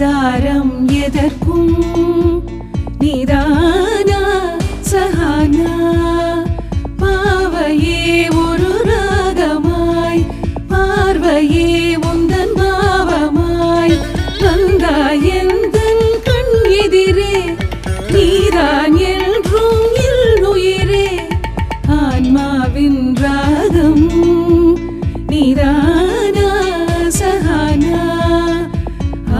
ஆதாரம் எதற்கும் நீதானா சஹானா பாவையே ஒரு ராகமாய் பார்வையே உந்தன் பாவமாய் வந்தாய் எந்தன் கண் எதிரே நீதான் என்றும் உயிரே ஆன்மாவின் ராகம் நீதானா சஹானா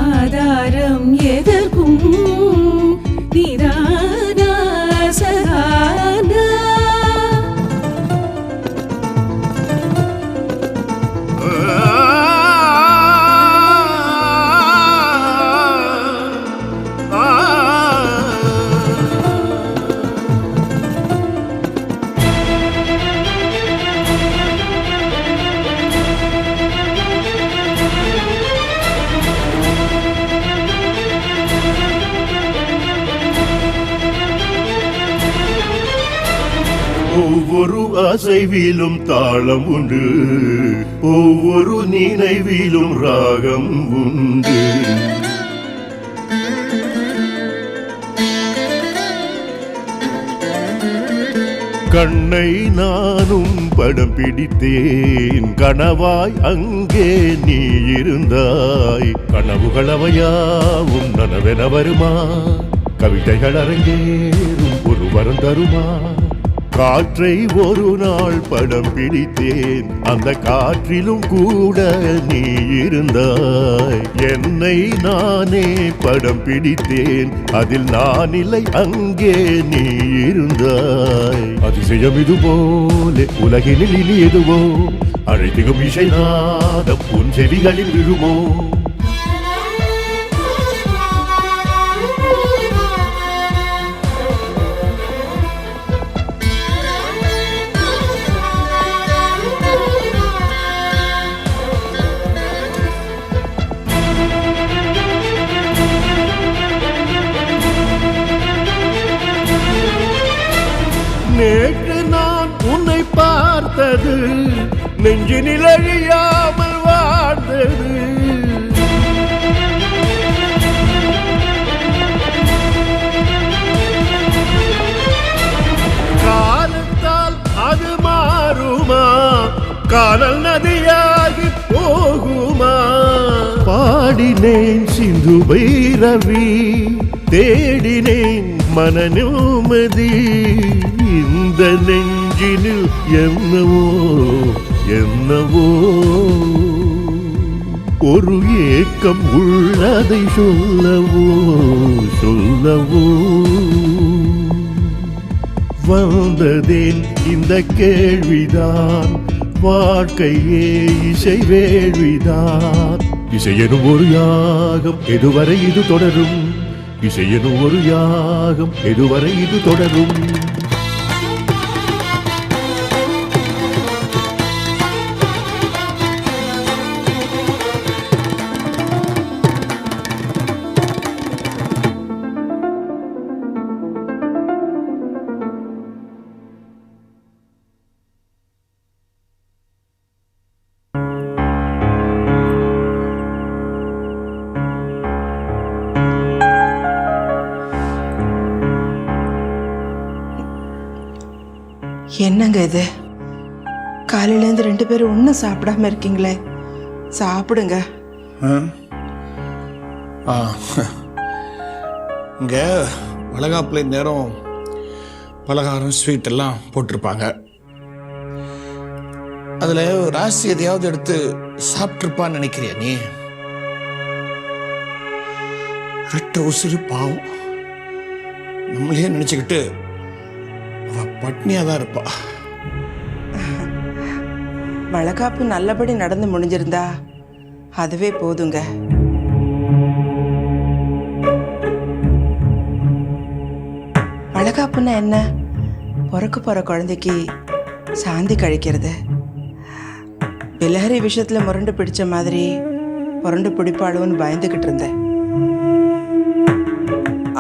ஆதாரம் எதற்கும் நீதானா சஹானா ஒவ்வொரு அசைவிலும் தாளம் உண்டு, ஒவ்வொரு நினைவிலும் ராகம் உண்டு. கண்ணை நானும் படம் பிடித்தேன், கனவாய் அங்கே நீ இருந்தாய். கனவுகளவையாவும் நனவென வருமா, கவிதைகள் அரங்கேறும் ஒரு வரம் தருமா. காற்றை ஒரு நாள் படம் பிடித்தேன், அந்த காற்றிலும் கூட நீ இருந்தாய். என்னை நானே படம் பிடித்தேன், அதில் நான் இல்லை அங்கே நீ இருந்தாய். அதிசயம் இது போல உலகினில் இனி எதுவோ, அழைத்திடும் இசை நாதம் உன் செவிகளில் விழுமோ. நேற்று நான் உன்னை பார்த்தது நெஞ்சினில் அழியாமல் வாழ்ந்தது. காலத்தால் அது மாறுமா, காதல் நதியாகி போகுமா. பாடினேன் சிந்து பைரவி, தேடினேன் மன நிம்மதி. இந்த நெஞ்சினில் என்னவோ என்னவோ ஒரு ஏக்கம் உள்ளதை சொல்லவோ சொல்லவோ. வந்ததேன் இந்த கேள்விதான், வாழ்க்கையே இசை வேள்விதான். இசையெனும் ஒரு யாகம் எதுவரை இது தொடரும், இசையெனும் ஒரு யாகம் எதுவரை இது தொடரும். என்னங்க இது, காலையிலேருந்து 2 பேரும் ஒன்றும் சாப்பிடாம இருக்கீங்களே, சாப்பிடுங்க. இங்கே வளகாப்புல நேரம் பலகாரம் ஸ்வீட் எல்லாம் போட்டிருப்பாங்க. அதில் ராசி எதையாவது எடுத்து சாப்பிட்ருப்பான்னு நினைக்கிறியா நீ? ரெட்ட உசுறு பாவம், நம்மளே நினச்சிக்கிட்டு பட்னியாக தான் இருப்பா. வளகாப்பு நல்லபடி நடந்து முடிஞ்சிருந்தா அதுவே போதுங்க. வளகாப்புன்னா என்ன? பிறக்க போகிற குழந்தைக்கு சாந்தி கழிக்கிறது. பிலஹரி விஷயத்தில் முரண்டு பிடிச்ச மாதிரி முரண்டு பிடிப்பாளுன்னு பயந்துக்கிட்டு இருந்தேன்.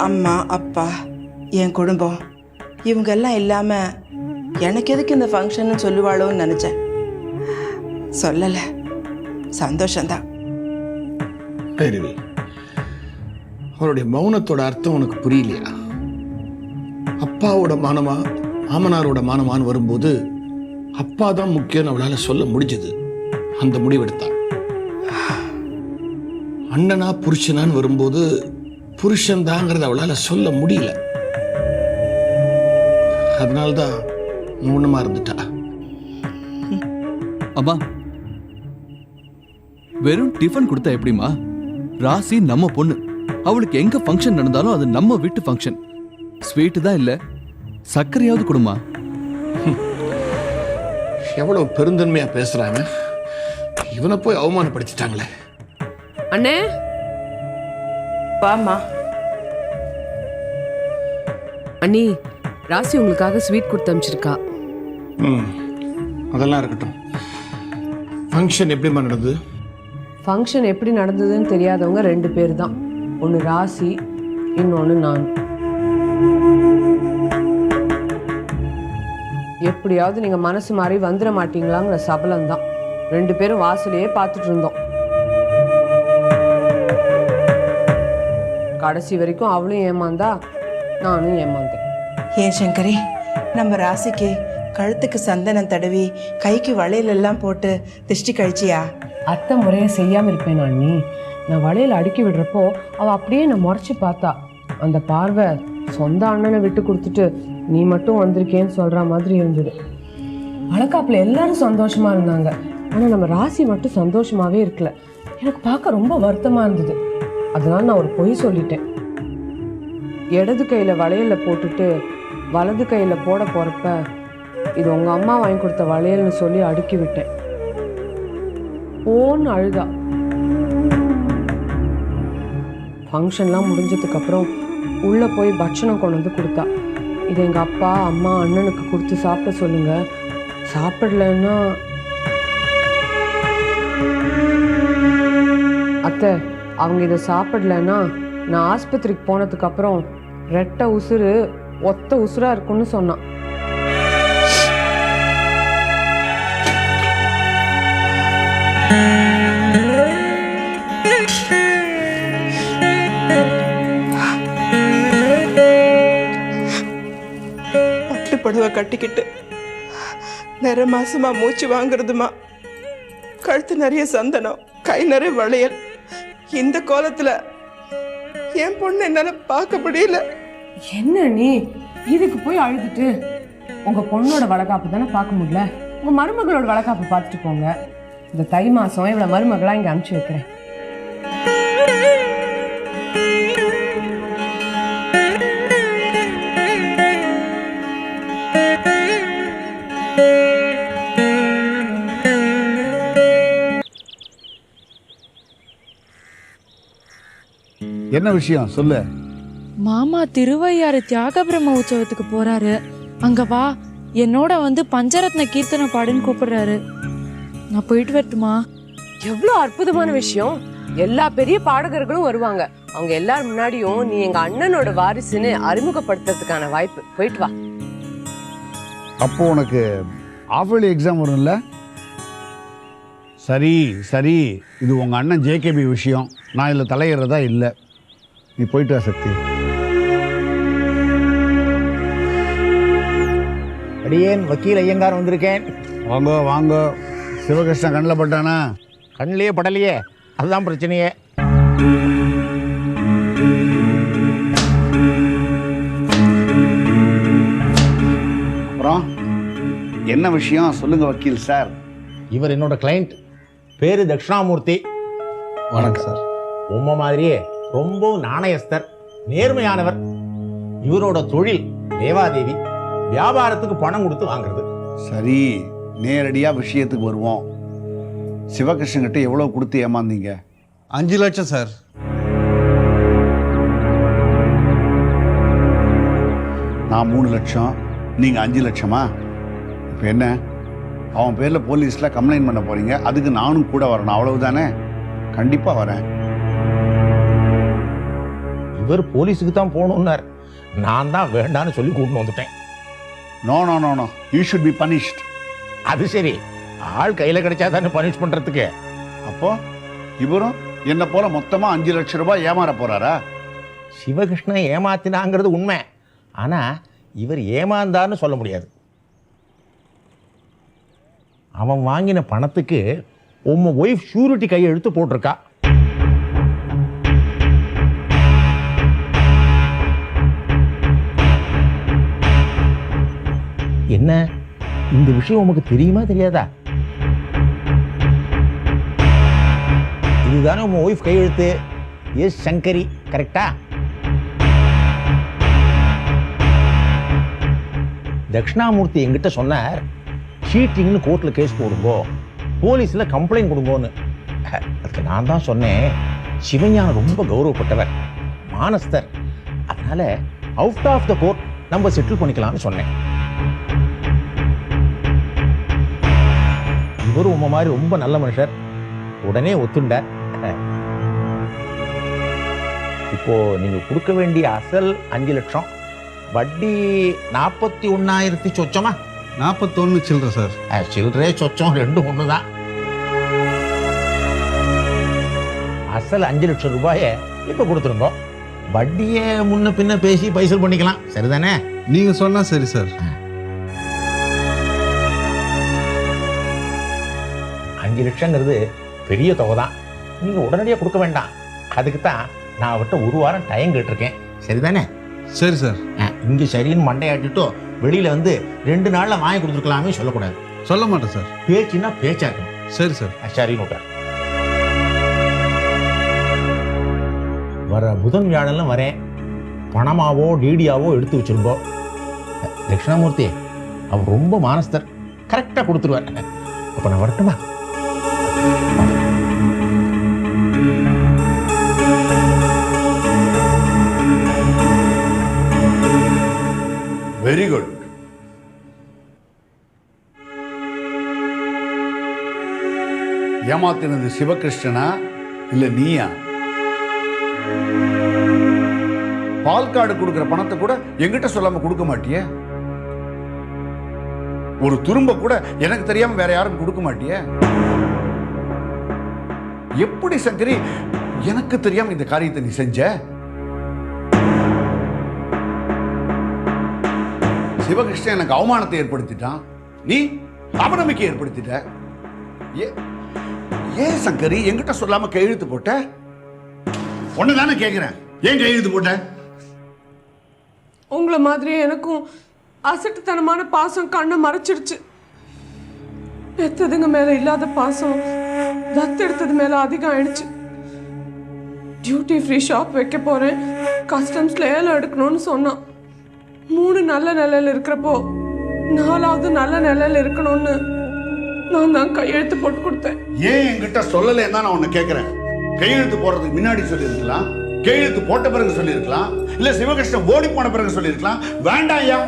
அம்மா அப்பா என் குடும்பம் இவங்கெல்லாம் இல்லாமல் எனக்கு எதுக்கு இந்த ஃபங்க்ஷன்னு சொல்லுவாளோன்னு நினச்சேன். சொல்லலை, சந்தோஷந்தான். பைரவி, அவருடைய மௌனத்தோட அர்த்தம் உனக்கு புரியலையா? அப்பாவோட மானமா மாமனாரோட மானமான்னு வரும்போது அப்பா தான் முக்கியம்னு அவளால சொல்ல முடிஞ்சது. அந்த முடிவெடுத்தான். அண்ணனா புருஷனான்னு வரும்போது புருஷன் தாங்கிறத அவளால சொல்ல முடியல. அதனால்தான் மௌனமா இருந்துட்டா. அம்மா, வெறும் டிஃபன் கொடுத்தா எப்படிமா? ராசி நம்ம பொண்ணு. அவளுக்கு எங்க ஃபங்க்ஷன் நடந்தாலும் அது நம்ம வீட்டு ஃபங்க்ஷன். ஸ்வீட்டு தான் இல்ல, சர்க்கரையாவது கொடுமா. எவ்வளவு பெருந்தன்மையா பேசுறாங்க. இவனை போய் அவமானப்படுத்திட்டாங்களே. அண்ணே, வாம்மா. அண்ணி, ராசி உங்களுக்காக ஸ்வீட் கொடுத்து அனுப்பிச்சிருக்கா. அதெல்லாம் இருக்கட்டும். ஃபங்க்ஷன் எப்படிமா நடந்தது? ஃபங்க்ஷன் எப்படி நடந்ததுன்னு தெரியாதவங்க 2 பேர் தான். ஒன்று ராசி, இன்னொன்று நான். எப்படியாவது நீங்கள் மனசு மாறி வந்துட மாட்டீங்களாங்கிற சபலம் தான். 2 பேரும் வாசலையே பார்த்துட்டு இருந்தோம். கடைசி வரைக்கும் அவளும் ஏமாந்தா, நானும் ஏமாந்தேன். ஏன் சங்கரி, நம்ம ராசிக்கு கழுத்துக்கு சந்தனம் தடவி கைக்கு வளையல் எல்லாம் போட்டு திஷ்டி கழிச்சியா? அத்தை முறையை செய்யாமல் இருப்பேன் அண்ணி. நான் வளையல் அடுக்கி விடுறப்போ அவள் அப்படியே நான் முறைச்சி பார்த்தா. அந்த பார்வை சொந்த அண்ணனை விட்டு கொடுத்துட்டு நீ மட்டும் வந்திருக்கேன்னு சொல்கிற மாதிரி இருந்தது. வழக்காப்பில் எல்லாரும் சந்தோஷமா இருந்தாங்க. ஆனால் நம்ம ராசி மட்டும் சந்தோஷமாகவே இருக்கல. எனக்கு பார்க்க ரொம்ப வருத்தமாக இருந்தது. அதனால நான் ஒரு பொய் சொல்லிட்டேன். இடது கையில் வளையலில் போட்டுட்டு வலது கையில் போட போகிறப்ப இது உங்கள் அம்மா வாங்கி கொடுத்த வளையல்னு சொல்லி அடுக்கி விட்டேன். ஓன்னு அழுதா. ஃபங்க்ஷன்லாம் முடிஞ்சதுக்கப்புறம் உள்ளே போய் பட்சணம் கொண்டு வந்து கொடுத்தா. இதை எங்கள் அப்பா அம்மா அண்ணனுக்கு கொடுத்து சாப்பிட சொல்லுங்க, சாப்பிடலன்னா அத்தை அவங்க இதை சாப்பிடலன்னா நான் ஆஸ்பத்திரிக்கு போனதுக்கப்புறம் 2 உசுறு ஒத்த உசுராக இருக்குன்னு சொன்னான். பட்டுப்படவை கட்டிக்கிட்டு நிறைய மாசமா மூச்சு வாங்குறதுமா, கழுத்து நிறைய சந்தனம், கை நிறைய வளையல். இந்த கோலத்துல என் பொண்ணு என்னால பார்க்க முடியல. என்ன நீ இதுக்கு போய் அழுதுட்டு? உங்க பொண்ணோட வளகாப்பு தானே பார்க்க முடியல, உங்க மருமகளோட வளகாப்பு பார்த்துட்டு போங்க. இந்த தை மாசம் இவ்வளவு மருமகளா இங்க அனுப்பிச்சு வைக்கிறேன். என்ன விஷயம் சொல்லு. மாமா திருவையாறு தியாக பிரம்ம உற்சவத்துக்கு போறாரு. அங்க வா, என்னோட வந்து பஞ்சரத்ன கீர்த்தனை பாடுன்னு கூப்பிடுறாரு. நான் போயிட்டு வரட்டுமா? எவ்வளவு அற்புதமான விஷயம். எல்லா பெரிய பாடகர்களும் வருவாங்க. அவங்க எல்லாரும் முன்னாடியும் நீ எங்க அண்ணனோட வாரிசுன்னு அறிமுகப்படுத்துறதுக்கான வாய்ப்பு. போயிட்டு வா. அப்போ உனக்கு ஆஃபர்லி எக்ஸாம் வரும்ல? சரி சரி, இது உங்க அண்ணன் ஜேகேபி விஷயம். நான் இதில் தலையிறதா இல்லை. நீ போயிட்டு வா சக்தி. அடியேன் வக்கீல் ஐயங்கார் வந்திருக்கேன். வாங்க வாங்க. சிவகிருஷ்ணன் கண்ணில் பட்டானா? கண்ணிலேயே படலையே, அதுதான் பிரச்சனையே. அப்புறம் என்ன விஷயம் சொல்லுங்க வக்கீல் சார். இவர் என்னோட கிளைண்ட், பேரு தட்சிணாமூர்த்தி. வணக்கம் சார். உம்மை மாதிரியே ரொம்ப நாணயஸ்தர், நேர்மையானவர். இவரோட தொழில் தேவாதேவி, வியாபாரத்துக்கு பணம் கொடுத்து வாங்குறது. சரி, நேரடியாக விஷயத்துக்கு வருவோம். சிவகிருஷ்ணன் கிட்ட எவ்வளோ கொடுத்து ஏமாந்தீங்க? 5 லட்சம் சார். நான் 3 லட்சம், நீங்கள் 5 லட்சமா? இப்போ என்ன, அவன் பேரில் போலீஸில் கம்ப்ளைண்ட் பண்ண போகிறீங்க. அதுக்கு நானும் கூட வரணும், அவ்வளவுதானே? கண்டிப்பாக வரேன். இவர் போலீஸுக்கு தான் போகணுன்னார். நான் தான் வேண்டான்னு சொல்லி கூட்டின்னு வந்துட்டேன். No no no no, you should be punished. அது சரி, ஆள் கையில் கிடைச்சா தானே பனிஷ் பண்ணுறதுக்கு. அப்போ இவரும் என்ன போல மொத்தமாக 5 லட்சம் ரூபாய் ஏமாற போகிறாரா? சிவகிருஷ்ணன் ஏமாத்தினாங்கிறது உண்மை. ஆனால் இவர் ஏமாந்தார்னு சொல்ல முடியாது. அவன் வாங்கின பணத்துக்கு உம்ம ஒய்ஃப் ஷூரிட்டி கையெழுத்து போட்டிருக்கா. என்ன இந்த விஷயம் உமக்கு தெரியுமா தெரியாதா? இதுதானே உங்க ஒய்ஃப் கையெழுத்து. எஸ் சங்கரி, கரெக்டா? தட்சிணாமூர்த்தி என்கிட்ட சொன்னார், சீட்டிங்னு கோர்ட்டில் கேஸ் போடுங்கோ, போலீஸில் கம்ப்ளைண்ட் கொடுங்கோன்னு. அதுக்கு நான் தான் சொன்னேன், சிவஞானம் ரொம்ப கௌரவப்பட்டவர், மானஸ்தர், அதனால அவுட் ஆஃப் த கோர்ட் நம்ம செட்டில் பண்ணிக்கலாம்னு சொன்னேன். இவரும் உங்க மாதிரி ரொம்ப நல்ல மனுஷர், உடனே ஒத்துண்டார். இப்போ நீங்க கொடுக்க வேண்டிய அசல் 5 லட்சம், வட்டி 41,000 சொச்சமா? 41 சில்லற சார். சில்லறே சொச்சம் ரெண்டும் ஒண்ணுதான். அசல் 5 லட்சம் ரூபாயை இப்ப கொடுத்துருங்க, வட்டியை முன்ன பின்ன பேசி பைசல் பண்ணிக்கலாம், சரிதானே? நீங்க சொன்னா சரி சார். 5 லட்சங்கிறது பெரிய தொகை தான், நீங்க உடனடியாக கொடுக்க வேண்டாம். அதுக்கு தான் நான் அவர்கிட்ட 1 வாரம் டைம் கேட்டிருக்கேன், சரிதானே? சரி சார். இங்க சரின்னு மண்டையாட்டிட்டோ வெளியில வந்து 2 நாள்ல வாங்கி கொடுத்துருக்கலாமே சொல்லக்கூடாது. சொல்ல மாட்டேன் சார். பேச்சுன்னா பேச்சா இருக்கணும். சரி சார். சரின்னு விட்டார். வர புதன் வியாழன்லாம் வரேன், பணமாவோ டிடியாவோ எடுத்து வச்சிருங்கோ. தட்சிணாமூர்த்தி அவர் ரொம்ப மானஸ்தர், கரெக்டாக கொடுத்துருவார். அப்போ நான் வரட்டுமா? Very good. ஏமாத்தினது சிவகிருஷ்ணனா இல்ல நீயா? பால் கார்டு கொடுக்கிற பணத்தை கூட எங்கிட்ட சொல்லாம கொடுக்க மாட்டியே, ஒரு துரும்ப கூட எனக்கு தெரியாம வேற யாரும் கொடுக்க மாட்டியே. எப்படி சங்கரி எனக்கு தெரியாம இந்த காரியத்தை நீ செஞ்ச? சிவகிருஷ்ணன் எனக்கு அவமானத்தை ஏற்படுத்திட்டான், நீ அவநம்பிக்கை ஏற்படுத்திட்ட. ஏன் சங்கரி என்கிட்ட சொல்லாம கையெழுத்து போட்ட? ஒண்ணுதானே கேட்கிறேன், ஏன் கையெழுத்து போட்ட? உங்களை மாதிரியே எனக்கும் அசட்டுத்தனமான பாசம் கண்ணை மறைச்சிடுச்சு. பெத்ததுங்க மேல இல்லாத பாசம் தத்தெடுத்தது மேல அதிகம் ஆயிடுச்சு. டியூட்டி ஃப்ரீ ஷாப் வைக்க போறேன், கஸ்டம்ஸ்ல ஏலம் எடுக்கணும்னு சொன்னான். 3 நல்ல நிலையில இருக்கிறப்போ 4வது நல்ல நிலையில இருக்கணும்னு நான் தான் கையெழுத்து போட்டு கொடுத்தேன். ஏன் என்கிட்ட சொல்லலைன்னு தான் நான் உன்னை கேட்கிறேன். கையெழுத்து போடுறதுக்கு முன்னாடி சொல்லியிருக்கலாம், கையெழுத்து போட்ட பிறகு சொல்லியிருக்கலாம், இல்ல சிவகிருஷ்ணன் ஓடி போன பிறகு சொல்லியிருக்கலாம். வேண்டாம் ஐயா,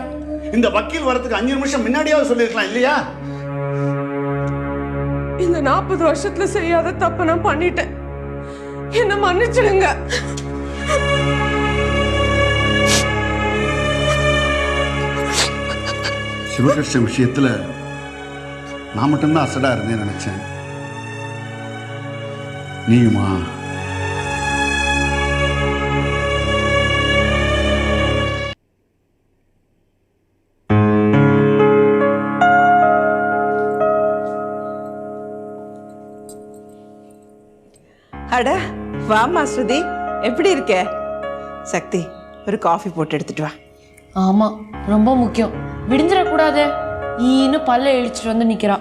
இந்த வக்கீல் வரதுக்கு 5 நிமிஷம் முன்னாடியாவது சொல்லியிருக்கலாம் இல்லையா? இந்த 40 வருஷத்துல செய்யாத தப்ப நான் பண்ணிட்டேன், என்ன மன்னிச்சிடுங்க. சிவகிருஷ்ணன் விஷயத்துல நான் மட்டும்தான் அசடா இருந்தேன்னு நினைச்சேன். நீயுமா? அட வாமா ஸ்ருதி, எப்படி இருக்க? சக்தி, ஒரு காஃபி போட்டு எடுத்துட்டு வா. ஆமா, ரொம்ப முக்கியம். விடிஞ்சிடக்கூடாதே, ஈன்னு பல்ல இழிச்சிட்டு வந்து நிக்கிறா.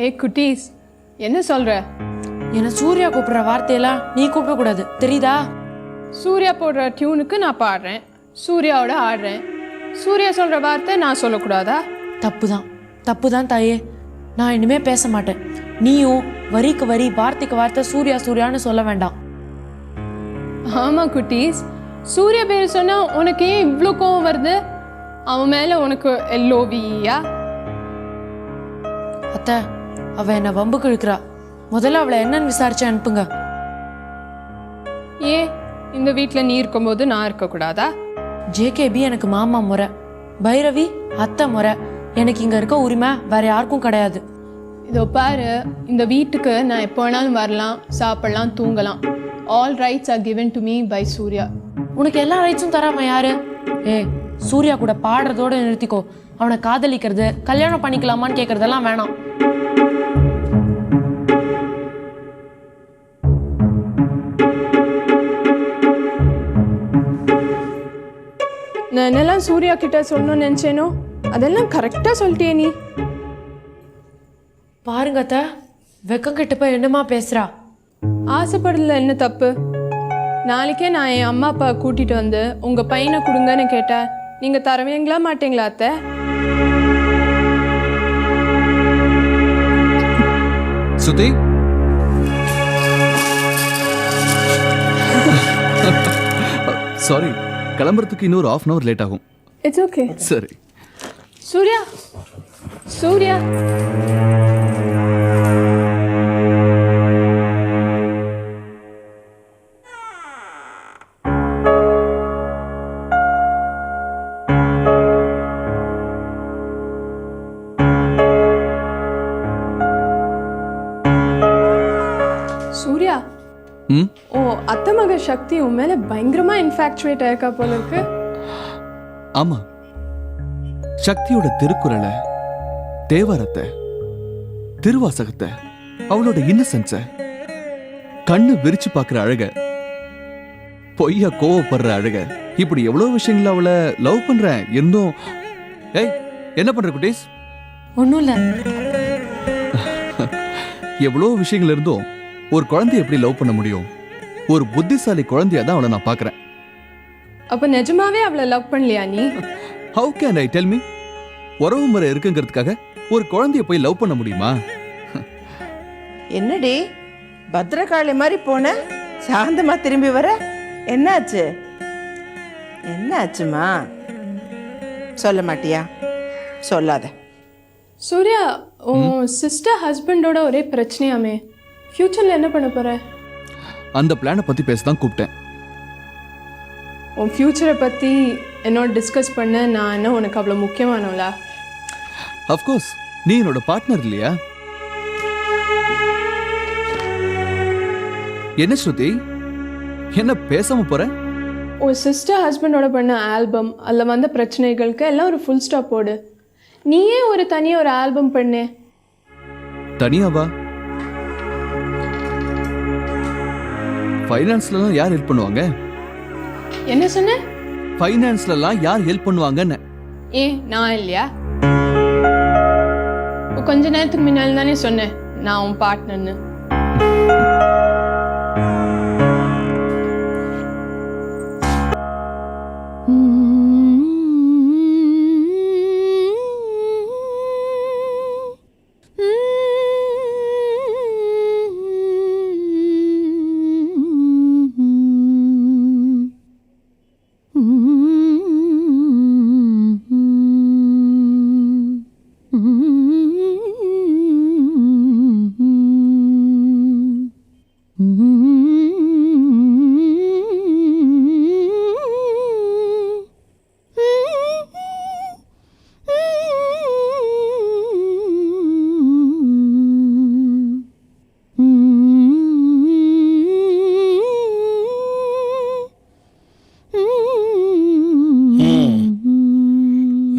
ஏ குட்டீஸ், என்ன சொல்ற? என்ன சூர்யா கூப்பிடுற வார்த்தையெல்லாம் நீ கூப்பிட கூடாது, தெரியுதா? சூர்யா போடுற டியூனுக்கு நான் பாடுறேன், சூர்யாவோட ஆடுறேன். சூர்யா சொல்ற வார்த்தை நான் சொல்லக்கூடாதா? தப்புதான், தப்புதான் தாயே. நான் இனிமே பேச மாட்டேன். நீயும் வரிக்கு வரி வார்த்தைக்கு வார்த்தை சூர்யா சூர்யான்னு சொல்ல வேண்டாம். ஆமா குட்டீஸ், சூர்யா பேர் சொன்னா உனக்கு ஏன் இவ்வளோ கோவம் வருது? அவன் மேல உனக்கு எல்லோவியா? அத்தை, அவ என்ன வம்புக்கு இழுக்கிறா. முதல்ல அவளை என்னன்னு விசாரிச்சு அனுப்புங்க. ஏன் இந்த வீட்டில் நீ இருக்கும்போது நான் இருக்கக்கூடாதா? ஜேகேபி எனக்கு மாமா முறை, பைரவி அத்தை முறை. எனக்கு இங்க இருக்க உரிமை வேற யாருக்கும் கிடையாது. இதோ பாரு, இந்த வீட்டுக்கு நான் எப்போ வேணாலும் வரலாம், சாப்பிடலாம், தூங்கலாம். All rights are given to me by Surya. உனக்கு எல்லா ரைட்ஸும் தராம யாரு? சூர்யா கூட பாடுறதோட நிறுத்திக்கோ. அவனை காதலிக்கிறது, கல்யாணம் பண்ணிக்கலாமான்னு கேட்கறதெல்லாம் வேணாம். நான் என்னெல்லாம் சூர்யா கிட்ட சொல்லணும்னு நினைச்சேனோ அதெல்லாம் கரெக்டா சொல்லிட்டியே நீ. பாருங்க அத்தை, வெக்கம் கிட்ட போய் என்னமா பேசுறா. ஆசைப்படுறதுல என்ன தப்பு? நாளைக்கே நான் என் அம்மா அப்பா கூட்டிட்டு வந்து உங்க பையனை கொடுங்கன்னு கேட்டேன், நீங்க தரவீங்களா மாட்டீங்களா அத்தை? சுத்தி, சாரி, கிளம்புறதுக்கு இன்னொரு 1/2 hour லேட் ஆகும். It's okay. சரி. சூர்யா, சூர்யா. சூர்யா, ஓ அத்தை மக சக்தி உன் மேல பயங்கரமா இன்ஃபாக்சுவேட் ஆயிருக்கா போல இருக்கு. ஆமா, சக்தியோட திருக்குறளை, தேவாரத்தை, திருவாசகத்தை, அவளோட இன்னசென்ஸ, கண்ணு விரிச்சு பாக்குற அழக, பொய்யா கோவப்படுற அழக, இப்படி எவ்வளவு விஷயங்கள அவளை லவ் பண்றேன் இருந்தும். ஏய், என்ன பண்ற குட்டீஸ்? ஒன்னும் இல்ல. எவ்வளவு விஷயங்கள் இருந்தும் ஒரு குழந்தைய எப்படி லவ் பண்ண முடியும்? ஒரு புத்திசாலி குழந்தையா தான் அவளை நான் பாக்குறேன். அப்ப நிஜமாவே அவளை லவ் பண்ணலையா நீ? How can I tell me? உறவு முறை இருக்குங்கிறதுக்காக ஒரு குழந்தைய போய் லவ் பண்ண முடியுமா? என்னடி பத்ரகாளி மாதிரி போன, சாந்தமா திரும்பி வர, என்னாச்சு? என்னாச்சுமா? சொல்ல மாட்டியா? சொல்லாத. சூர்யா, உன் சிஸ்டர் ஹஸ்பண்டோட ஒரே பிரச்சனையாமே, ஃபியூச்சர்ல என்ன பண்ண போற? அந்த பிளானை பத்தி பேச தான் கூப்பிட்டேன். உன் ஃபியூச்சரை பற்றி என்னோட டிஸ்கஸ் பண்ண நான் என்ன உனக்கு அவ்வளோ முக்கியமானவளா? அஃப்கோர்ஸ், நீ என்னோட பார்ட்னர் இல்லையா? என்ன ஸ்ருதி, என்ன பேசாம போற? உன் சிஸ்டர் ஹஸ்பண்டோட பண்ண ஆல்பம், அதில் வந்த பிரச்சனைகளுக்கு எல்லாம் ஒரு ஃபுல் ஸ்டாப் போடு. நீயே ஒரு தனியாக ஒரு ஆல்பம் பண்ணு. தனியாவா? ஃபைனான்ஸ்லாம் யார் ஹெல்ப் பண்ணுவாங்க? என்ன சொன்ன? ஃபைனான்ஸ்லாம் யார் ஹெல்ப் பண்ணுவாங்கன்னு. நான் இல்லையா? கொஞ்ச நேரத்துக்கு முன்னாடி தானே சொன்னேன் நான் உன் பார்ட்னர்னு.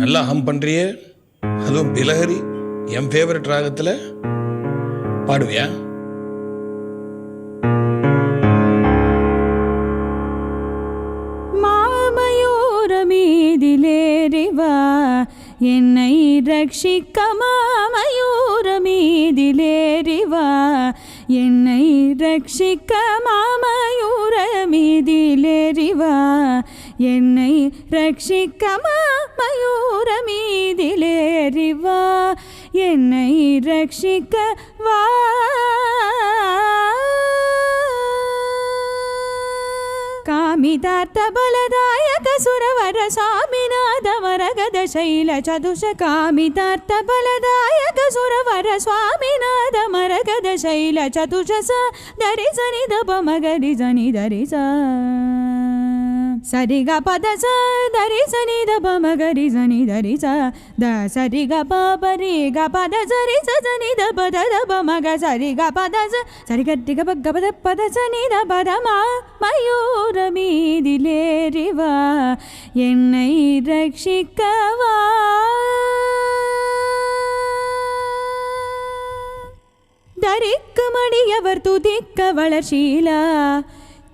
நல்லா ஹம் பண்றியே, அதுவும் பிலஹரி, என் ஃபேவரட் ராகத்துல பாடுவியா? மாமயூரமீதிலேறிவா என்னை ரட்சிக்க, மாமயூரமீதிலேறிவா என்னை ரட்சிக்க, மாமயூரமீதிலேறிவா என்னை ரட்சிக்க, மாமயூரமீதிலேறிவா என்னை ரட்சிக்க வா. காமிதார்த்த பலதாயக சுரவர சாமிநாத வரகத சைல சதுஷ, காமிதார்த்த பலதாயக சுரவர சுவாமிநாத மரகத சைல சதுஷ, தரி சனி தப மகரி சனி தரி ச. சரிக பத ச தரி சனி த பம கரி சனி தரி ச த சரிக பரி க பத சரி ச சனி த பத த பம க சரிக பத ச சரி கட்டி க பக பத பத சனி த பத மா மயூர மீதிலேறிவா என்னை ரட்சிக்கவா தரிக்குமடியவர் துதிக்க வளர்ஷீலா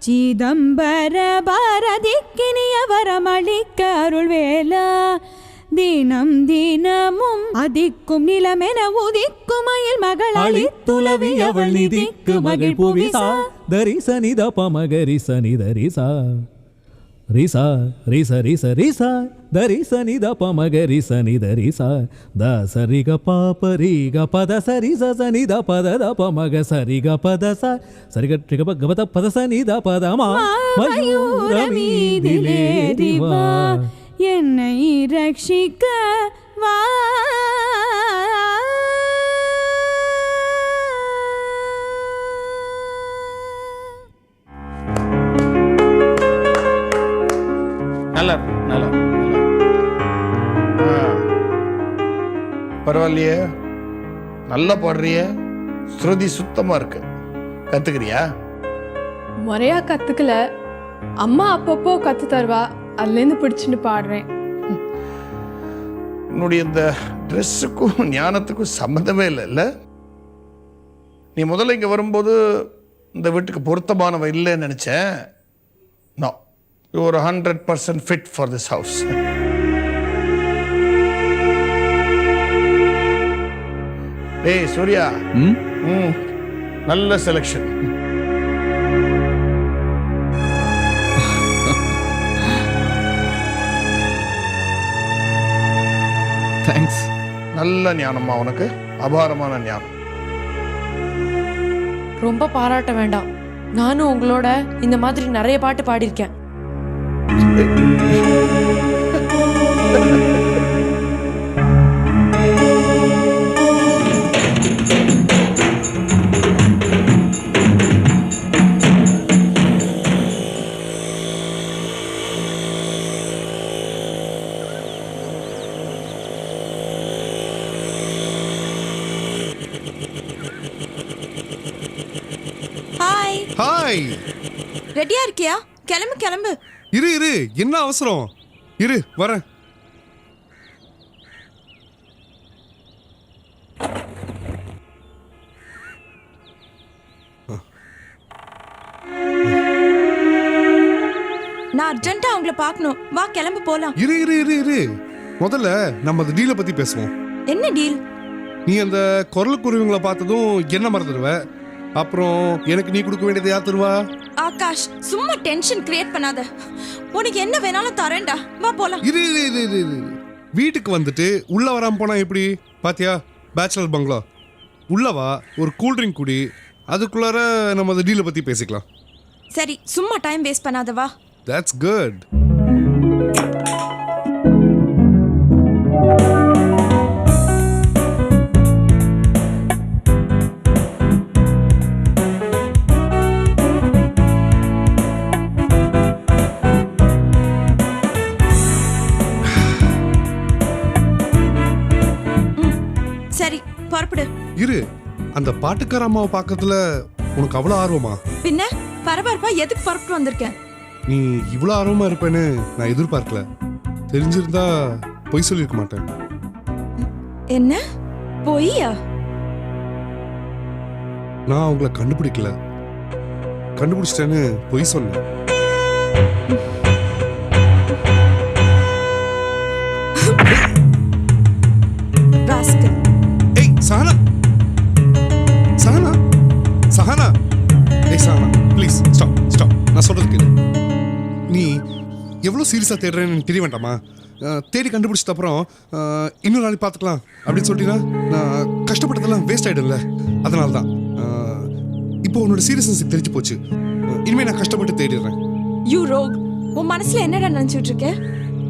சிதம்பர பாரதிக்கினியவரமளிக்க அருள்வேலா தினம் தினமும் அதிக்கும் நிலமென உதிக்கும் மயில் மகள் அளித்துலவி அவள் நிதிக்கு மகள் புவிசா தரிசனித பமகரிசனிதரிசா ரிசா ரிச ரிச ரிசா தரிசனித பமகரிசனிதரிசா த சரிக பாபரிக பத சரிச சனித பத த பமக சரிக பத ச சரிக பகவத பத சனித பதமா மயூரமீதிலேறிவா என்னை ரட்சிக்க வா. நல்லா நல்லா பரவாயில்லையே, நல்லா பாடுறிய, ஸ்ருதி சுத்தமா இருக்கு. கத்துக்கிறியா? முறையா கத்துக்கல, அம்மா அப்பப்போ கத்து தருவா, அதுலேருந்து பிடிச்சிட்டு பாடுறேன். உன்னுடைய இந்த ட்ரெஸ்ஸுக்கும் ஞானத்துக்கும் சம்மந்தமே இல்லைல்ல? நீ முதல்ல இங்கே வரும்போது இந்த வீட்டுக்கு பொருத்தமானவ இல்லைன்னு நினச்சேன். No, you are 100% fit for this house. டேய் சூர்யா, நல்ல செலெக்ஷன். தேங்க்ஸ். நல்ல ஞானம்மா உனக்கு, அபாரமான ஞானம். ரொம்ப பாராட்ட வேண்டாம், நானும் உங்களோட இந்த மாதிரி நிறைய பாட்டு பாடியிருக்கேன். ஹாய், ரெடியா இருக்கியா? கிளம்பு கிளம்பு. இரு இரு, என்ன அவசரம்? இரு வரேன். நான் அர்ஜென்ட்டா அவங்கள பார்க்கணும். வா கிளம்பு போலாம். இரு இரு இரு இரு, முதல்ல நம்ம அந்த டீலை பத்தி பேசுவோம். என்ன டீல்? நீ அந்த குரல் குருவிங்களை பார்த்ததும் என்ன மறந்துடுவ, அப்புறம் எனக்கு நீ கொடுக்க வேண்டியது யார் தருவா? ஆகாஷ், சும்மா டென்ஷன் கிரியேட் பண்ணாத. உனக்கு என்ன வேணாலும் தரேன்டா, வா போலாம். இரு இரு இரு இரு இரு. வீட்டுக்கு வந்துட்டு உள்ள வராம போனா எப்படி? பாத்தியா, பேச்சுலர் பங்களா. உள்ளவா, ஒரு கூல் ட்ரிங்க் குடி, அதுக்குள்ளார நம்ம அந்த டீலை பத்தி பேசிக்கலாம். சரி, சும்மா டைம் வேஸ்ட் பண்ணாத, வா. That's good. சரி, புறப்படு. இரு, அந்த பாட்டுக்கார அம்மாவை பார்க்கறதுல உனக்கு அவ்வளவு ஆர்வமா? பின்ன பரபரப்பா எதுக்கு புறப்பட்டு வந்திருக்கேன்? நீ இவ்வளவு ஆர்வமா இருப்பேன்னு நான் எதிர்பார்க்கல. தெரிஞ்சிருந்தா பொய் சொல்லிருக்க மாட்டேன். என்ன பொய்யா? நான் உங்களை கண்டுபிடிக்கல, கண்டுபிடிச்சிட்டேன்னு பொய் சொன்னேன். ஏய் சஹனா, சஹனா, சஹனா, ஏய் சஹனா, ப்ளீஸ் ஸ்டாப் ஸ்டாப். நான் சொல்றது கேளு. நீ எவ்வளோ சீரியஸாக தேடுறேன்னு எனக்கு தெரிய வேண்டாமா? தேடி கண்டுபிடிச்சது அப்புறம் இன்னொரு நாளைக்கு பார்த்துக்கலாம் அப்படின்னு சொல்லிட்டீங்கன்னா நான் கஷ்டப்பட்டதெல்லாம் வேஸ்ட் ஆகிடும்ல. அதனால தான் இப்போ உன்னோட சீரியஸ்னஸ் தெரிஞ்சு போச்சு. இனிமேல் நான் கஷ்டப்பட்டு தேடிடுறேன். யூ ரோக், உன் மனசுல என்னடா நினைச்சிட்டு இருக்க?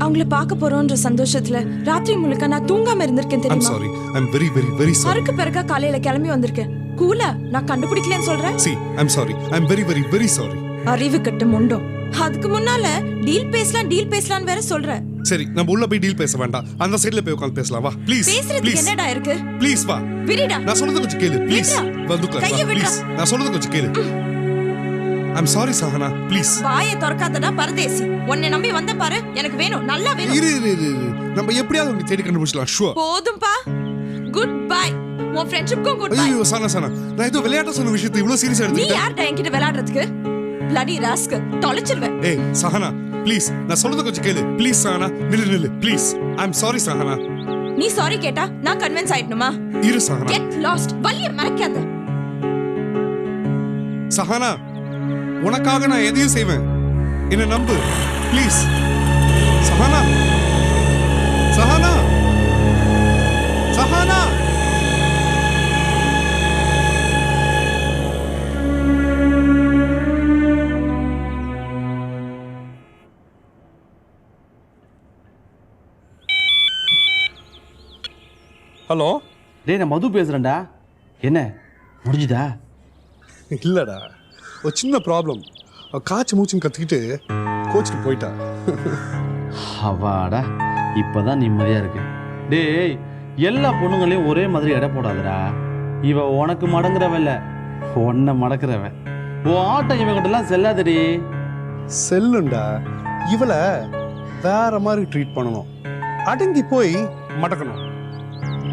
அவங்கள பார்க்க போறோன்ற சந்தோஷத்துல ராத்திரி முழுக்க நான் தூங்காம இருந்திருக்கேன் I'm தெரியுமா? sorry, I'm very very very sorry. அருக்கு பிறக்கா காலையில கிளம்பி வந்திருக்கேன். கூலா நான் கண்டுபிடிக்கலன்னு சொல்றேன். See, I'm sorry, I'm very very very sorry. அறிவு கட்டு முண்டோ. அதுக்கு முன்னால டீல் பேசலாம் வேற சொல்ற. சரி நம்ம உள்ள போய் டீல் பேச வேண்டாம், அந்த சைடுல போய் உட்கார்ந்து பேசலாம் வா ப்ளீஸ். பேசுறதுக்கு என்னடா இருக்கு? ப்ளீஸ் வா. விடுடா. நான் சொல்றது கொஞ்சம் கேளு ப்ளீஸ். வந்து உட்கார் ப்ளீஸ். நான் சொல்றது கொஞ்சம் கேளு. I'm sorry Sahana please. வாயை திறக்காதடா பரதேசி. உன்னை நம்பி வந்த பாரு, எனக்கு வேணும், நல்லா வேணும். இரு நம்ம எப்படியாவது உன்னை தேடி கண்டுபிடிச்சலாம் ஷூர். போதும்பா. Good bye. உன் ஃப்ரெண்ட்ஷிப்க்கும் குட் பை. ஐயோ சனா நான் ஏதோ விளையாட்ட சொன்ன விஷயத்தை இவ்வளவு சீரியஸா எடுத்துக்கிட்டேன். நீ யார்டா என்கிட்ட விளையாடுறதுக்கு? bloody rascal. தொலைச்சிடுவேன். ஏய் சஹனா ப்ளீஸ், நான் சொல்றது கொஞ்சம் கேளு ப்ளீஸ். சஹனா நில்லு ப்ளீஸ். I'm sorry Sahana. நீ சாரி கேட்டா நான் கன்வின்ஸ் ஆயிடணுமா? இரு சஹனா. Get lost. வலிய மறக்காத. சஹனா உனக்காக நான் எதையும் செய்வேன், என்ன நம்பு ப்ளீஸ். சஹனா சஹனா சஹனா. ஹலோ டேய், நான் மது பேசுறேன்டா. என்ன முடிஞ்சுதா? இல்லடா, ஒரு சின்ன ப்ராப்ளம். காய்ச்சி மூச்சுன்னு கத்திக்கிட்டு கோச்சுட்டு போயிட்டா. அவாடா, இப்பதான் நிம்மதியா இருக்கு. டேய், எல்லா பொண்ணுங்களையும் ஒரே மாதிரி எடை போடாதடா. இவ உனக்கு மடங்குறவன் இல்ல, உன்னை மடக்குறவன். உன் ஆட்டம் இவங்கிட்டலாம் செல்லாதடி. செல்லுண்டா, இவளை வேற மாதிரி ட்ரீட் பண்ணணும். அடங்கி போய் மடக்கணும்.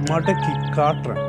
மடக்கி காட்டுறேன்.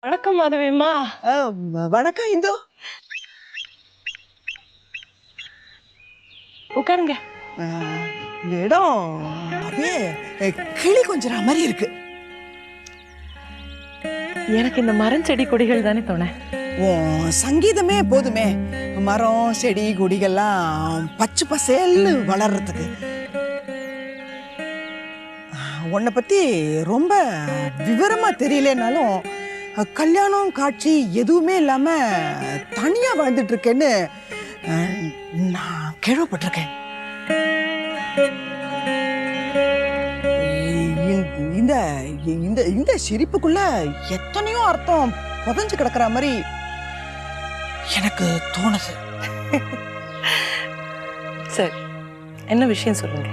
வணக்கம் மாதவியம்மா. வணக்கம் இந்து. உட்காருங்க. இடம் அப்படியே கிளி கொஞ்சற மாதிரி இருக்கு. எனக்கு இந்த மரம் செடி கொடிகள் தானே தோண. சங்கீதமே போதுமே, மரம் செடி கொடிகள்லாம் பச்சை பசேல்னு வளர்றதுக்கு. உன்னை பத்தி ரொம்ப விவரமா தெரியலனாலும் கல்யாணம் காட்சி எதுவுமே இல்லாம தனியா வாழ்ந்துட்டு இருக்கேன்னு நான் கேள்விப்பட்டிருக்கேன். இந்த இந்த இந்த சிரிப்புக்குள்ள எத்தனையோ அர்த்தம் புதஞ்சு கிடக்குற மாதிரி எனக்கு தோணுது. சரி, என்ன விஷயம் சொல்லுங்க.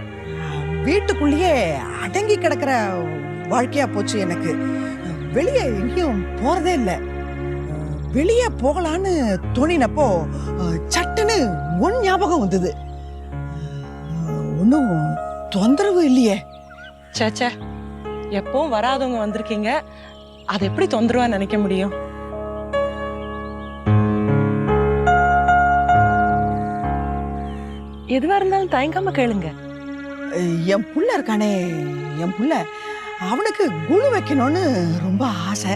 வீட்டுக்குள்ளேயே அடங்கி கிடக்கிற வாழ்க்கையா போச்சு எனக்கு. வெளியே எங்கேயும் போறதே இல்லை. வெளியே போகலான்னு தோணினப்போ சட்டுன்னு ஒன் ஞாபகம் வந்தது. ஒன்றும் தொந்தரவு இல்லையே. சேச்சே, எப்பவும் வராதவங்க வந்திருக்கீங்க, அதை எப்படி தொந்தரவா நினைக்க முடியும்? எதுவா இருந்தாலும் தயங்காம கேளுங்க. என் புள்ள இருக்கானே, என் புள்ள, அவனுக்கு குழு வைக்கணும்னு ரொம்ப ஆசை.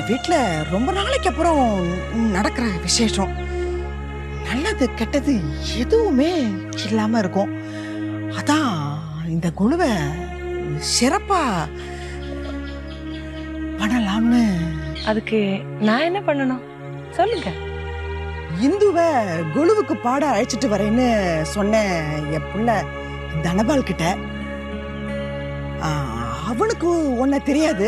வீட்டில் ரொம்ப நாளைக்கு அப்புறம் நடக்கிற விசேஷம். நல்லது கெட்டது எதுவுமே இல்லாமல் இருக்கும். அதான் இந்த குழுவை சிறப்பா பண்ணலாம்னு. அதுக்கு நான் என்ன பண்ணணும் சொல்லுங்க. இந்துவை குழுவுக்கு பாட அழைச்சிட்டு வரேன்னு சொன்னேன் என் புள்ள தனபால் கிட்ட. அவனுக்கு உன்னை தெரியாது,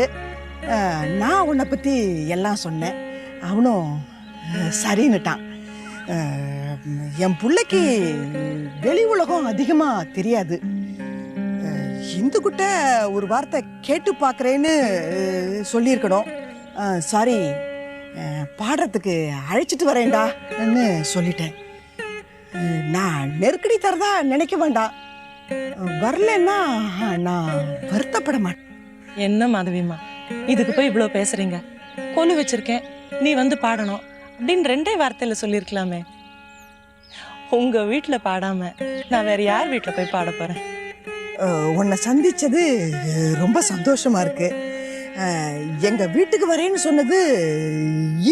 நான் உன்னை பற்றி எல்லாம் சொன்னேன். அவனும் சரின்னுட்டான். என் பிள்ளைக்கு வெளி உலகம் அதிகமாக தெரியாது. இந்துக்கிட்ட ஒரு வார்த்தை கேட்டு பார்க்குறேன்னு சொல்லியிருக்கணும். சாரி, பாடுறதுக்கு அழைச்சிட்டு வரேன்டான்னு சொல்லிட்டேன். நான் நெருக்கடி தரதா நினைக்க வேண்டாம். வரலன்னா நான் வருத்தப்பட மாட்டேன். என்ன மாதவிமா, இதுக்கு போய் இவ்வளோ பேசுறீங்க? கொலு வச்சிருக்கேன், நீ வந்து பாடணும் அப்படின்னு 2 வார்த்தையில சொல்லியிருக்கலாமே. உங்க வீட்டில் பாடாம நான் வேற யார் வீட்டில் போய் பாட போறேன்? உன்னை சந்திச்சது ரொம்ப சந்தோஷமா இருக்கு. எங்க வீட்டுக்கு வரேன்னு சொன்னது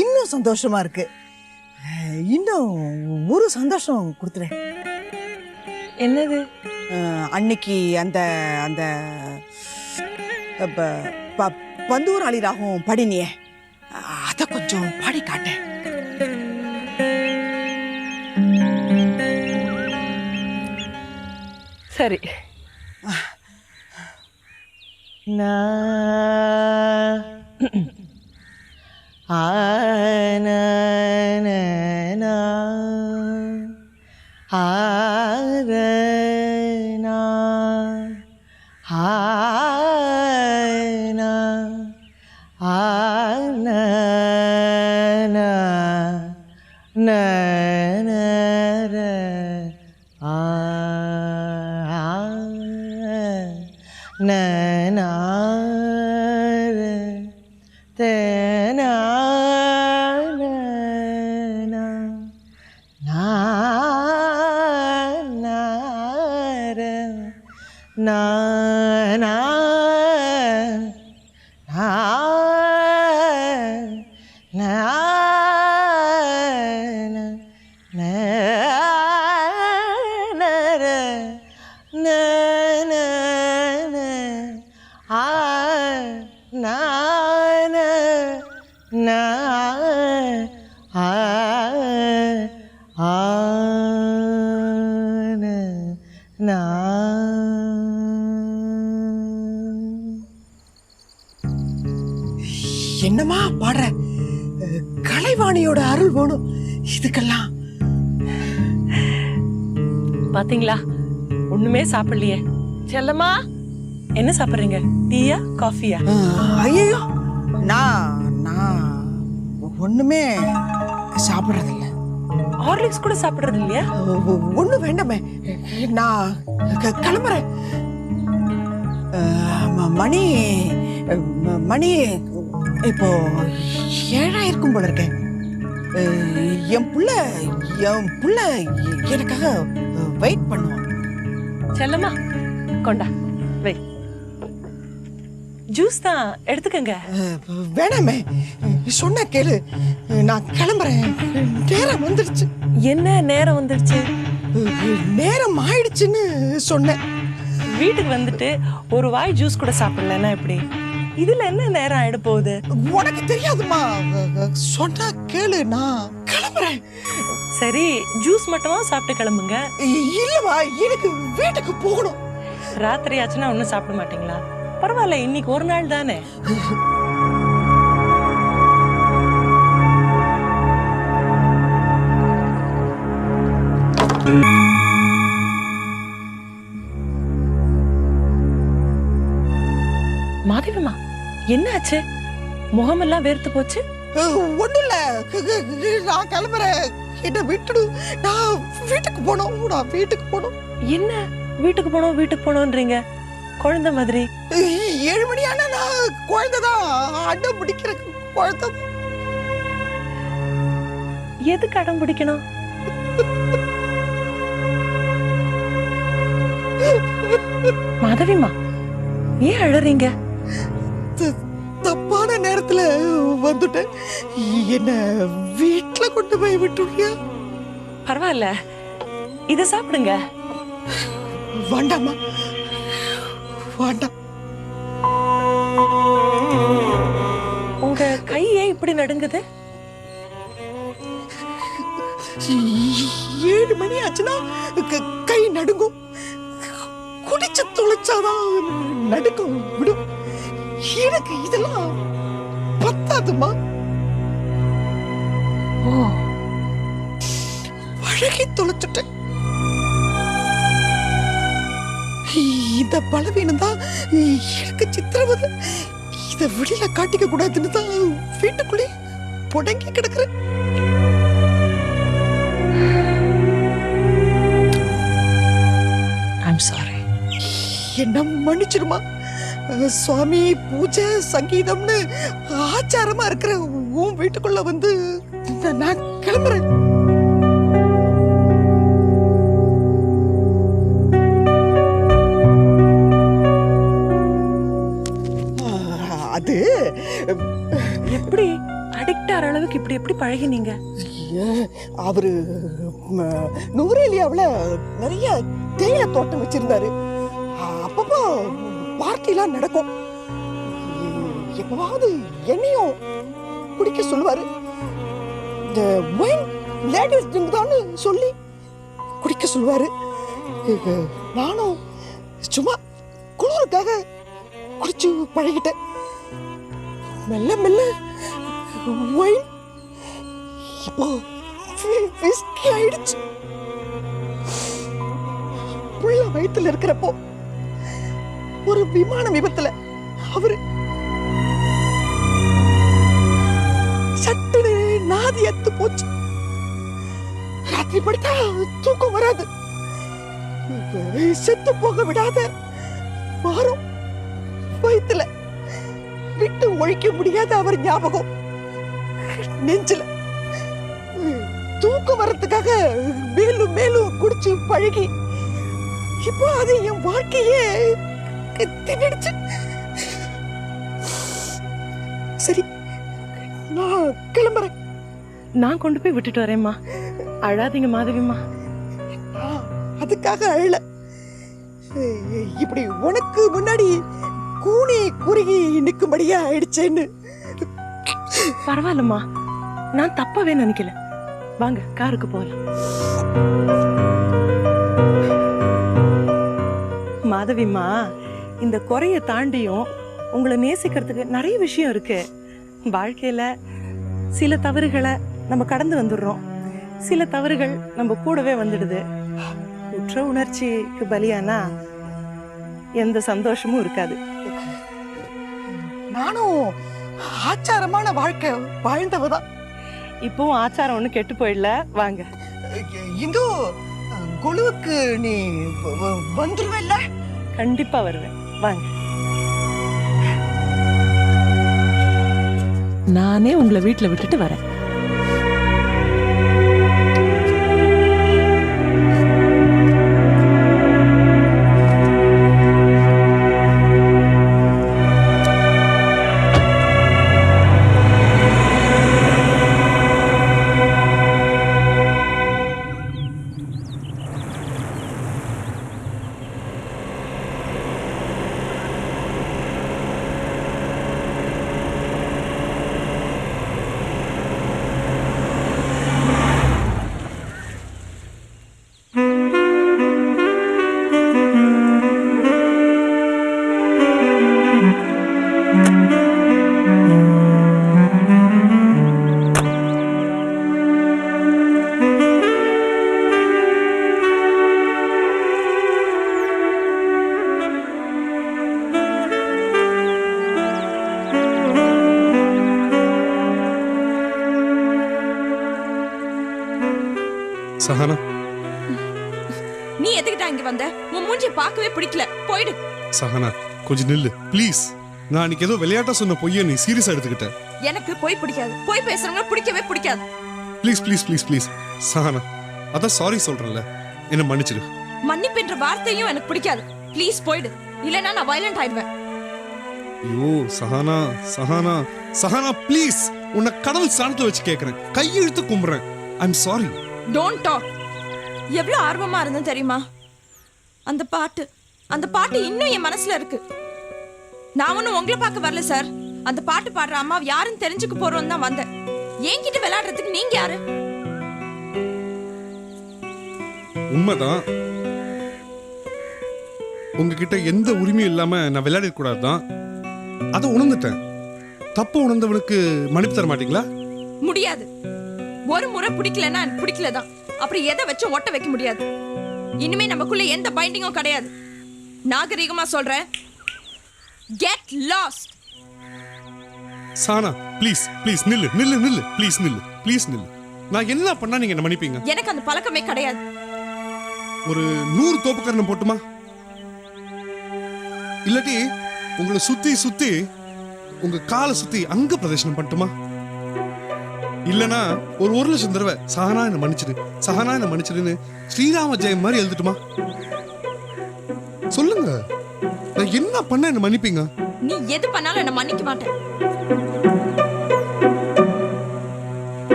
இன்னும் சந்தோஷமா இருக்கு. இன்னும் ஒரு சந்தோஷம் கொடுத்துறேன். என்னது? அன்னைக்கு அந்த அந்த பந்தூராளி ராகம் பாடினியே, அதை கொஞ்சம் பாடி காட்டேன். சரி. என்னமா பாடுற? கலைவாணியோட அருள் வேணும் இதுக்கெல்லாம். பாத்தீங்களா, ஒண்ணுமே சாப்பிடலையே. செல்லம்மா, என்ன சாப்பிடுறீங்க? டீயா காஃபியா? ஐயோ, நான் ஒண்ணுமே சாப்பிடுறதில்ல. ஹார்லிக்ஸ் கூட சாப்பிடுறது இல்லையா? ஒண்ணும் வேண்டாமே, நான் கிளம்புறேன். மணி இப்போ 7 இருக்கும் போல இருக்கேன். என் புள்ள எனக்காக வெயிட் பண்ணுவான். செல்லம்மா, கொண்டா வை. ஜூஸ் தான் எடுத்துக்கங்க. வேணாமே, சொன்ன கேளு. நான் கிளம்புறேன், நேரம் வந்துடுச்சு. என்ன நேரம் வந்துடுச்சு? நேரம் ஆயிடுச்சுன்னு சொன்னேன். வீட்டுக்கு வந்துட்டு ஒரு வாய் ஜூஸ் கூட சாப்பிடலன்னா எப்படி? இதுல என்ன நேரம் ஆயிட போகுது? உனக்கு தெரியாதுமா, சொன்னா கேளு. நான் கிளம்புறேன். சரி, ஜூஸ் மட்டுமா சாப்பிட்டு கிளம்புங்க. இல்லவா, எனக்கு வீட்டுக்கு போகணும். ராத்திரி ஆச்சுன்னா ஒன்னும் சாப்பிட மாட்டீங்களா? பரவாயில்ல, இன்னைக்கு ஒரு நாள் தானே. மாதவிமா, என்ன ஆச்சு? முகமெல்லாம் வேர்த்து போச்சு. ஒண்ணும் இல்ல, நான் கிளம்புறேன். என்ன விட்டுடு, நான் வீட்டுக்கு போனோம். என்ன வீட்டுக்கு போனோம்ன்றீங்க? குழந்தை மாதிரி. 7 மணி ஆனா நான் குழந்தைதான், அடம் பிடிக்கிற குழந்தை. எதுக்கு அடம் பிடிக்கணும்? மாதவிமா, ஏன் அழறீங்க? தப்பான நேரத்துல வந்துட்டேன். என்ன வீட்டுல கொண்டு போய் விட்டுறியா? பரவாயில்ல, இத சாப்பிடுங்க. வேண்டாமா, வேண்டாம். உங்க கையே இப்படி நடுங்குது? 7 மணி ஆச்சுன்னா கை நடுங்கும். குடிச்சு துளைச்சாதான் நடுக்கும் விடும். எனக்கு இதெல்லாம் பத்தாதுமா. பழகி தொலைச்சுட்டேன். இந்த பலவீனம் தான் எனக்கு சித்திரவதை. இதை வெளியில காட்டிக்க கூடாதுன்னு தான் வீட்டுக்குள்ளே புடங்கி கிடக்குறேன். என்ன மன்னிச்சிருமா. சுவாமி பூஜை சங்கீதம்னு ஆச்சாரமா இருக்கிற உன் வீட்டுக்குள்ள வந்து நான் கிளம்புறேன். அது எப்படி அடிக்ட் ஆகிற அளவுக்கு இப்படி எப்படி பழகினீங்க? அவரு நூரேலியாவில் நிறைய தேயிலை தோட்டம் வச்சிருந்தாரு. அப்பப்போ பார்ட்டிலாம் நடக்கும். எப்பவாவது என்னையும் குடிக்க சொல்லுவாரு. இந்த ஒயின் லேடிஸ் ட்ரிங்க் தான் சொல்லி குடிக்க சொல்லுவாரு. நானும் சும்மா குளிருக்காக குடிச்சு பழகிட்டேன். மெல்ல மெல்ல ஒயின் இப்போ விஸ்கி ஆயிடுச்சு. புள்ள வயித்துல இருக்கிறப்போ ஒரு விமான விபத்துல அவரு சட்டுன்னு நாதி எத்து போச்சு. ராத்திரி படுத்தா தூக்கம் வராது. செத்து போக விடாத மாறும் வயித்துல விட்டு ஒழிக்க முடியாத அவர் ஞாபகம் நெஞ்சில. தூக்கம் வர்றதுக்காக மேலும் மேலும் குடிச்சு பழகி இப்போ அது என் வாழ்க்கையே திணிடுச்சு. சரி, நான் கிளம்புறேன். நான் கொண்டு போய் விட்டுட்டு வரேம்மா. அழாதீங்க மாதவிம்மா. அதுக்காக அழல. இப்படி உனக்கு முன்னாடி கூனி குறுகி நிற்கும்படியா ஆயிடுச்சேன்னு. பரவாயில்லம்மா, நான் தப்பாவே நினைக்கல. வாங்க காருக்கு போகலாம். மாதவிம்மா, இந்த குறைய தாண்டியும் உங்களை நேசிக்கிறதுக்கு நிறைய விஷயம் இருக்கு. வாழ்க்கையில சில தவறுகளை நம்ம கடந்து வந்துடுறோம், சில தவறுகள் நம்ம கூடவே வந்துடுது. குற்ற உணர்ச்சிக்கு பலியானா எந்த சந்தோஷமும் இருக்காது. நானும் ஆச்சாரமான வாழ்க்கை வாழ்ந்தவதான். இப்போ ஆச்சாரம் ஒண்ணு கெட்டு போயிடல. வாங்க. இந்து குழுவுக்கு நீ வந்துருவல்ல? கண்டிப்பா வருவேன். வாங்க. நானே உங்களை வீட்டுல விட்டுட்டு வரேன். சஹானா, நீ எதுக்கிட்ட இங்க வந்த? உன் மூஞ்சிய பார்க்கவே பிடிக்கல. போயிடு. சஹானா கொஞ்சம் நில்லு ப்ளீஸ். நான் அன்னைக்கு ஏதோ விளையாட்டா சொன்ன பொய்யை நீ சீரியஸா எடுத்துக்கிட்ட. எனக்கு போய் பிடிக்காது. போய் பேசுறவங்க பிடிக்கவே பிடிக்காது. Please please please please Sahana, அதான் சாரி சொல்றேன்ல, என்ன மன்னிச்சிடு. மன்னிப்புன்ற வார்த்தையும் எனக்கு பிடிக்காது. ப்ளீஸ் போயிடு, இல்லனா நான் வயலண்ட் ஆயிடுவேன். ஐயோ சஹானா சஹானா சஹானா ப்ளீஸ், உன்னை கடவுள் சாணத்துல வச்சு கேட்கறேன், கையெழுத்து கும்புறேன். I am sorry. Don't talk. எவ்வளவு ஆர்வமா இருந்தேன் தெரியுமா? அந்த பாட்டு இன்னும் என் மனசுல இருக்கு. நான் ஒன்னும் உங்களை பார்க்க வரல சார். அந்த பாட்டு பாடுற அம்மா யாருன்னு தெரிஞ்சுக்க போறோம் தான் வந்தேன். என்கிட்ட விளையாடுறதுக்கு நீங்க யாரு? உண்மைதான், உங்ககிட்ட எந்த உரிமையும் இல்லாம நான் விளையாட கூடாதுதான். அதை உணர்ந்துட்டேன். தப்பு உணர்ந்தவனுக்கு மன்னிப்பு தர மாட்டீங்களா? முடியாது. ஒரு முறை பிடிக்கலன்னா எனக்கு பிடிக்கலதான். அப்புறம் எதை வச்சு ஒட்ட வைக்க முடியாது. இனிமே நமக்குள்ள எந்த பைண்டிங்கும் கிடையாது. நாகரிகமா சொல்றேன், get lost. Sana please please நில்லு நில்லு நில்லு ப்ளீஸ் நில்லு ப்ளீஸ் நில்லு. நான் என்ன பண்ணா நீங்க என்ன மன்னிப்பீங்க? எனக்கு அந்த பழக்கமே கிடையாது. ஒரு 100 தோப்புக்கரணம் போட்டுமா? இல்லாட்டி உங்களை சுத்தி சுத்தி உங்க காலை சுத்தி அங்க பிரதர்ஷனம் பண்ணட்டுமா? இல்லனா ஒரு 1,00,000 தடவை சஹனா என்ன மன்னிச்சிடு, சஹனா என்ன மன்னிச்சிடுன்னு ஸ்ரீராம ஜெயம் மாதிரி எழுதிட்டுமா? சொல்லுங்க, நான் என்ன பண்ண என்ன மன்னிப்பீங்க? நீ எது பண்ணாலும் என்ன மன்னிக்க மாட்டேன்.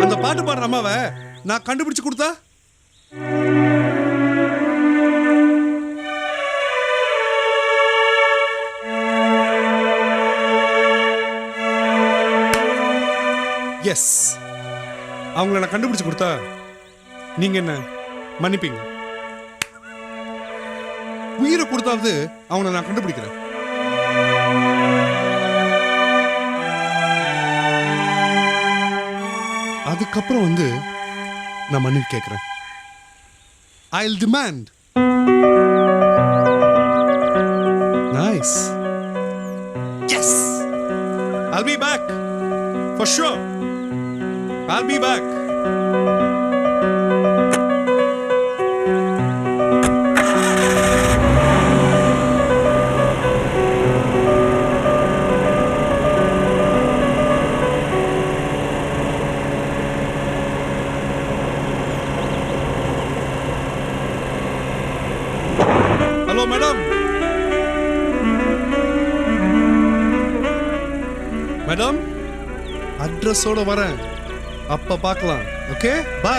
அந்த பாட்டு பாடுற அம்மாவை நான் கண்டுபிடிச்சு கொடுத்தா? எஸ், அவங்கள நான் கண்டுபிடிச்சு கொடுத்தா நீங்க என்ன மன்னிப்பீங்க? உயிரை கொடுத்தாவது அவங்கள நான் கண்டுபிடிக்கிறேன். அதுக்கப்புறம் வந்து நான் மன்னிப்பு கேட்கிறேன். I'll demand. Nice. Yes. I'll be back. For sure. I'll be back. Hello, madam. Madam, அட்ரஸோட வரேன். அப்ப பார்க்கலாம். Okay, by.